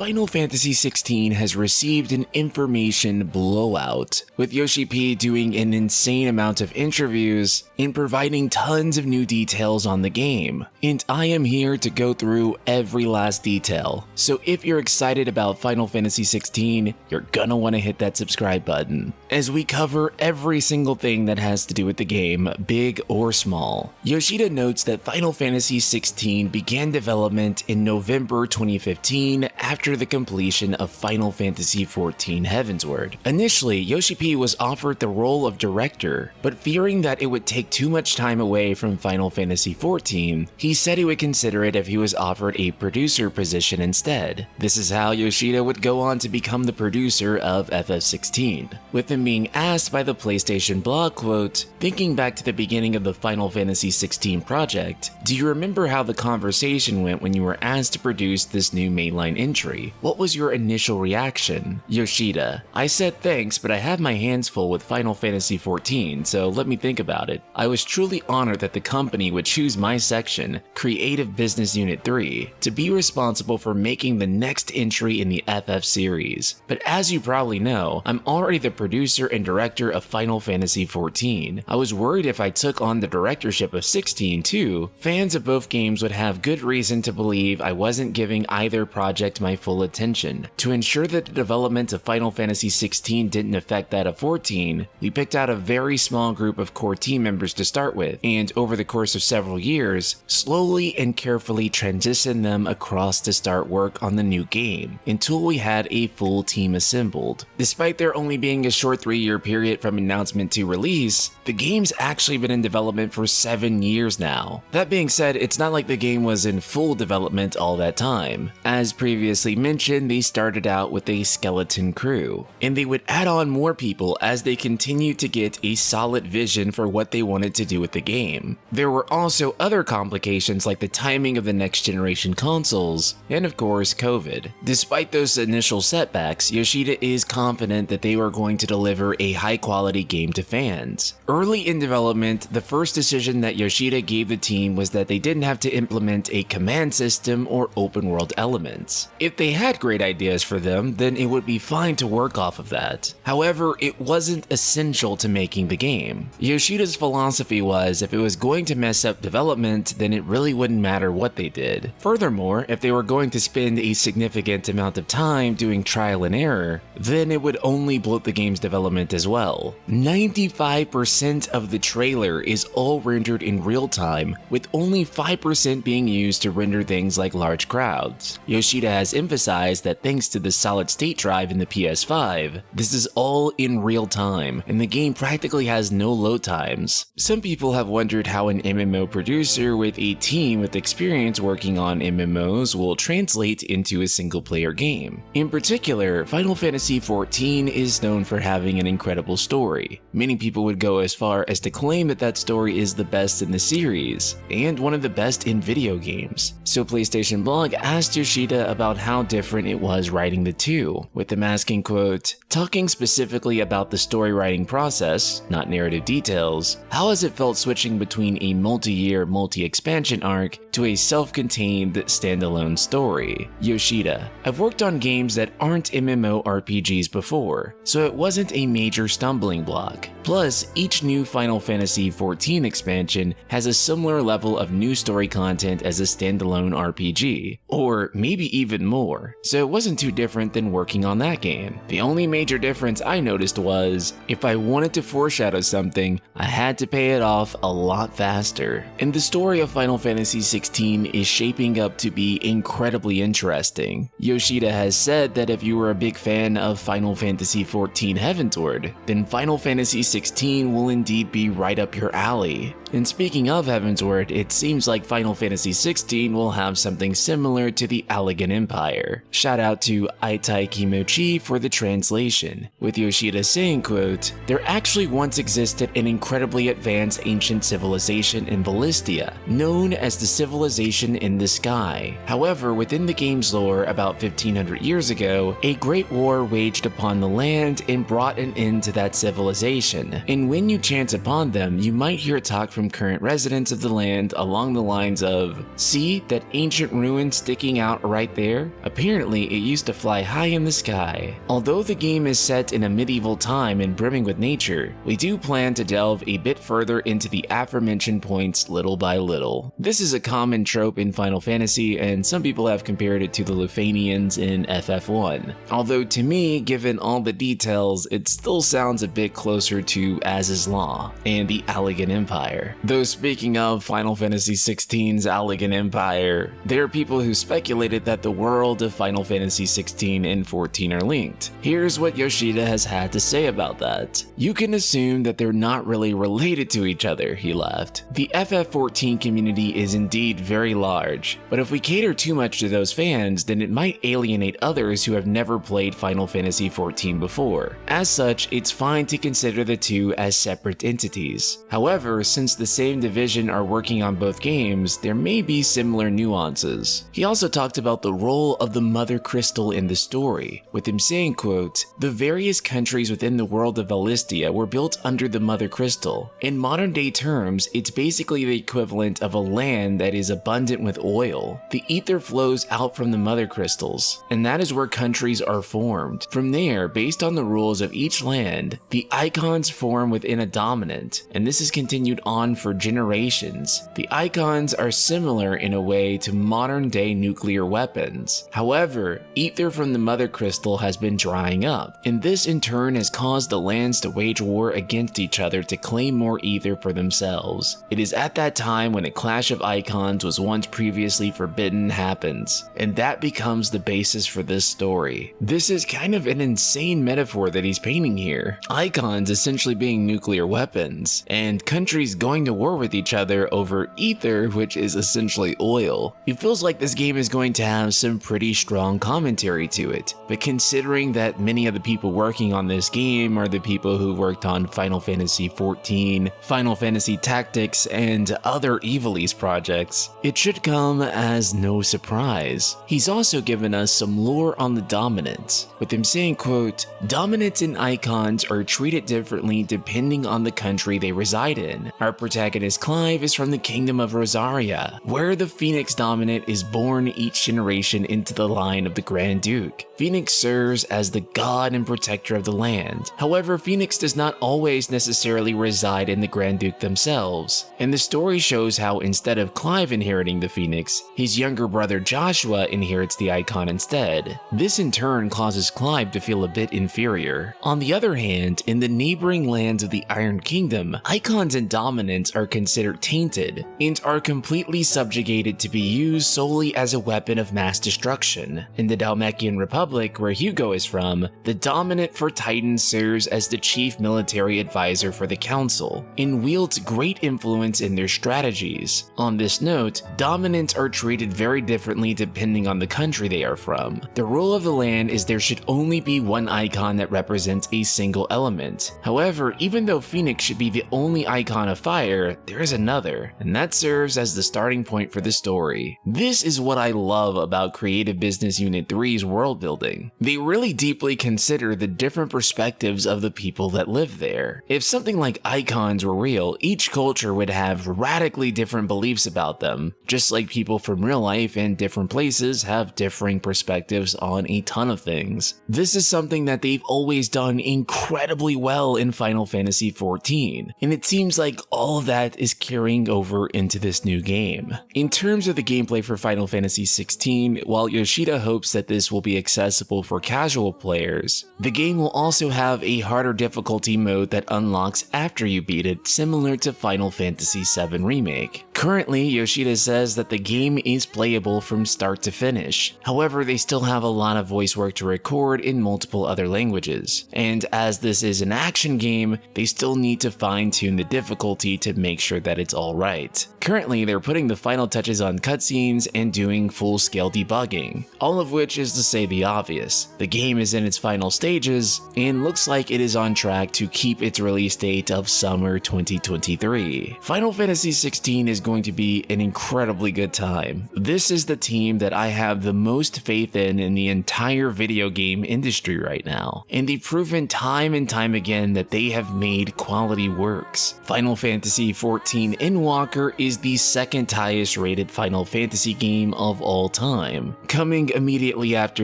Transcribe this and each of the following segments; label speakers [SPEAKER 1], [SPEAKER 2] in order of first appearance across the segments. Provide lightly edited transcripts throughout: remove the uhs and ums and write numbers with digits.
[SPEAKER 1] Final Fantasy XVI has received an information blowout, with Yoshi P doing an insane amount of interviews and providing tons of new details on the game. And I am here to go through every last detail. So if you're excited about Final Fantasy XVI, you're gonna want to hit that subscribe button, as we cover every single thing that has to do with the game, big or small. Yoshida notes that Final Fantasy XVI began development in November 2015 after the completion of Final Fantasy XIV Heavensward. Initially, Yoshi P was offered the role of director, but fearing that it would take too much time away from Final Fantasy XIV, he said he would consider it if he was offered a producer position instead. This is how Yoshida would go on to become the producer of FF16, with him being asked by the PlayStation blog, quote, "Thinking back to the beginning of the Final Fantasy XVI project, do you remember how the conversation went when you were asked to produce this new mainline entry? What was your initial reaction?" Yoshida: "I said thanks, but I have my hands full with Final Fantasy XIV, so let me think about it. I was truly honored that the company would choose my section, Creative Business Unit 3, to be responsible for making the next entry in the FF series. But as you probably know, I'm already the producer and director of Final Fantasy XIV. I was worried if I took on the directorship of 16 too, fans of both games would have good reason to believe I wasn't giving either project my full attention. To ensure that the development of Final Fantasy XVI didn't affect that of 14, we picked out a very small group of core team members to start with, and over the course of several years, slowly and carefully transitioned them across to start work on the new game, until we had a full team assembled. Despite there only being a short 3-year period from announcement to release, the game's actually been in development for 7 years now. That being said, it's not like the game was in full development all that time. As previously mentioned, they started out with a skeleton crew, and they would add on more people as they continued to get a solid vision for what they wanted to do with the game. There were also other complications like the timing of the next generation consoles, and of course COVID. Despite those initial setbacks, Yoshida is confident that they were going to deliver a high quality game to fans. Early in development, the first decision that Yoshida gave the team was that they didn't have to implement a command system or open world elements. If they had great ideas for them, then it would be fine to work off of that. However, it wasn't essential to making the game. Yoshida's philosophy was if it was going to mess up development, then it really wouldn't matter what they did. Furthermore, if they were going to spend a significant amount of time doing trial and error, then it would only bloat the game's development as well. 95% of the trailer is all rendered in real time, with only 5% being used to render things like large crowds. Yoshida has emphasized that thanks to the solid state drive in the PS5, this is all in real time, and the game practically has no load times. Some people have wondered how an MMO producer with a team with experience working on MMOs will translate into a single-player game. In particular, Final Fantasy XIV is known for having an incredible story. Many people would go as far as to claim that that story is the best in the series, and one of the best in video games. So PlayStation Blog asked Yoshida about how different it was writing the two, with him asking, quote, "Talking specifically about the story writing process, not narrative details, how has it felt switching between a multi-year, multi-expansion arc to a self-contained, standalone story?" Yoshida: "I've worked on games that aren't MMORPGs before, so it wasn't a major stumbling block. Plus, each new Final Fantasy XIV expansion has a similar level of new story content as a standalone RPG, or maybe even more, so it wasn't too different than working on that game. The only major difference I noticed was, if I wanted to foreshadow something, I had to pay it off a lot faster." And the story of Final Fantasy XVI is shaping up to be incredibly interesting. Yoshida has said that if you were a big fan of Final Fantasy XIV Heavensward, then Final Fantasy XVI will indeed be right up your alley. And speaking of Heavensward, it seems like Final Fantasy XVI will have something similar to the Allegan Empire. Shout out to Aitai Kimochi for the translation, with Yoshida saying, quote, "There actually once existed an incredibly advanced ancient civilization in Ballistia, known as the Civilization in the Sky. However, within the game's lore, about 1500 years ago, a great war waged upon the land and brought an end to that civilization. And when you chance upon them, you might hear talk from current residents of the land along the lines of, 'See that ancient ruin sticking out right there? A Apparently, it used to fly high in the sky. Although the game is set in a medieval time and brimming with nature, we do plan to delve a bit further into the aforementioned points little by little. This is a common trope in Final Fantasy, and some people have compared it to the Lufanians in FF1. Although to me, given all the details, it still sounds a bit closer to Az's Law and the Allegan Empire. Though speaking of Final Fantasy XVI's Allegan Empire, there are people who speculated that the world of Final Fantasy XVI and XIV are linked. Here's what Yoshida has had to say about that. "You can assume that they're not really related to each other," he laughed. "The FF14 community is indeed very large, but if we cater too much to those fans, then it might alienate others who have never played Final Fantasy XIV before. As such, it's fine to consider the two as separate entities. However, since the same division are working on both games, there may be similar nuances." He also talked about the role of the Mother Crystal in the story, with him saying, quote, "The various countries within the world of Valistia were built under the Mother Crystal. In modern day terms, it's basically the equivalent of a land that is abundant with oil. The ether flows out from the Mother Crystals, and that is where countries are formed. From there, based on the rules of each land, the icons form within a dominant, and this is continued on for generations. The icons are similar in a way to modern day nuclear weapons. However, ether from the Mother Crystal has been drying up, and this in turn has caused the lands to wage war against each other to claim more ether for themselves. It is at that time when a clash of icons was once previously forbidden happens, and that becomes the basis for this story." This is kind of an insane metaphor that he's painting here. Icons essentially being nuclear weapons, and countries going to war with each other over ether, which is essentially oil. It feels like this game is going to have some pretty strong commentary to it, but considering that many of the people working on this game are the people who worked on Final Fantasy XIV, Final Fantasy Tactics, and other Ivalice projects, it should come as no surprise. He's also given us some lore on the dominants, with him saying, quote, "Dominants and icons are treated differently depending on the country they reside in. Our protagonist Clive is from the Kingdom of Rosaria, where the Phoenix Dominant is born each generation into the line of the Grand Duke. Phoenix serves as the god and protector of the land. However, Phoenix does not always necessarily reside in the Grand Duke themselves, and the story shows how instead of Clive inheriting the Phoenix, his younger brother Joshua inherits the icon instead. This in turn causes Clive to feel a bit inferior. On the other hand, in the neighboring lands of the Iron Kingdom, icons and dominants are considered tainted and are completely subjugated to be used solely as a weapon of mass destruction. In the Dalmekian Republic, where Hugo is from, the dominant for Titan serves as the chief military advisor for the council and wields great influence in their strategies. On this note, dominants are treated very differently depending on the country they are from. The rule of the land is there should only be one icon that represents a single element. However, even though Phoenix should be the only icon of fire, there is another, and that serves as the starting point for the story. This is what I love about Creative Business Unit 3's world building. They really deeply consider the different perspectives of the people that live there. If something like icons were real, each culture would have radically different beliefs about them, just like people from real life in different places have differing perspectives on a ton of things. This is something that they've always done incredibly well in Final Fantasy XIV, and it seems like all of that is carrying over into this new game. In terms of the gameplay for Final Fantasy XVI, while Yoshida hopes that this will be accessible for casual players, the game will also have a harder difficulty mode that unlocks after you beat it, similar to Final Fantasy VII Remake. Currently, Yoshida says that the game is playable from start to finish. However, they still have a lot of voice work to record in multiple other languages, and as this is an action game, they still need to fine-tune the difficulty to make sure that it's alright. Currently, they're putting the final touches on cutscenes and doing full-scale debugging, all of which is to say the obvious. The game is in its final stages, and looks like it is on track to keep its release date of summer 2023. Final Fantasy XVI is going going to be an incredibly good time. This is the team that I have the most faith in the entire video game industry right now, and they've proven time and time again that they have made quality works. Final Fantasy XIV Endwalker is the second highest rated Final Fantasy game of all time, coming immediately after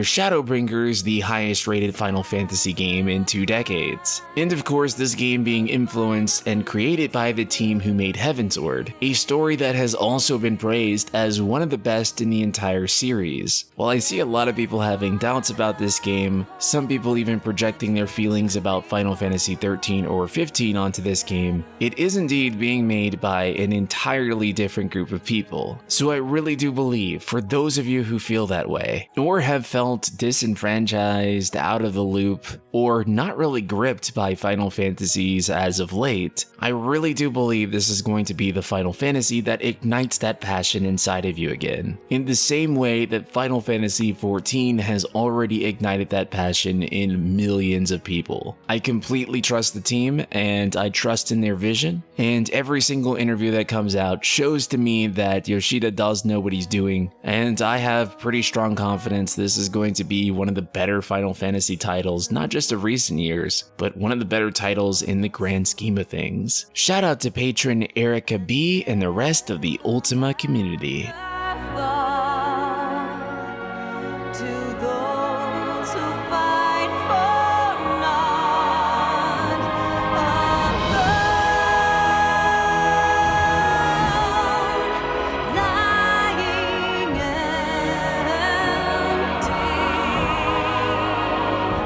[SPEAKER 1] Shadowbringers, the highest rated Final Fantasy game in 2 decades. And of course, this game being influenced and created by the team who made Heavensward, a story that has also been praised as one of the best in the entire series. While I see a lot of people having doubts about this game, some people even projecting their feelings about Final Fantasy XIII or 15 onto this game, it is indeed being made by an entirely different group of people. So I really do believe, for those of you who feel that way, or have felt disenfranchised, out of the loop, or not really gripped by Final Fantasies as of late, I really do believe this is going to be the Final Fantasy that ignites that passion inside of you again, in the same way that Final Fantasy XIV has already ignited that passion in millions of people. I completely trust the team, and I trust in their vision, and every single interview that comes out shows to me that Yoshida does know what he's doing, and I have pretty strong confidence this is going to be one of the better Final Fantasy titles, not just of recent years, but one of the better titles in the grand scheme of things. Shout out to patron Erica B and the rest of the Ultima community.
[SPEAKER 2] To the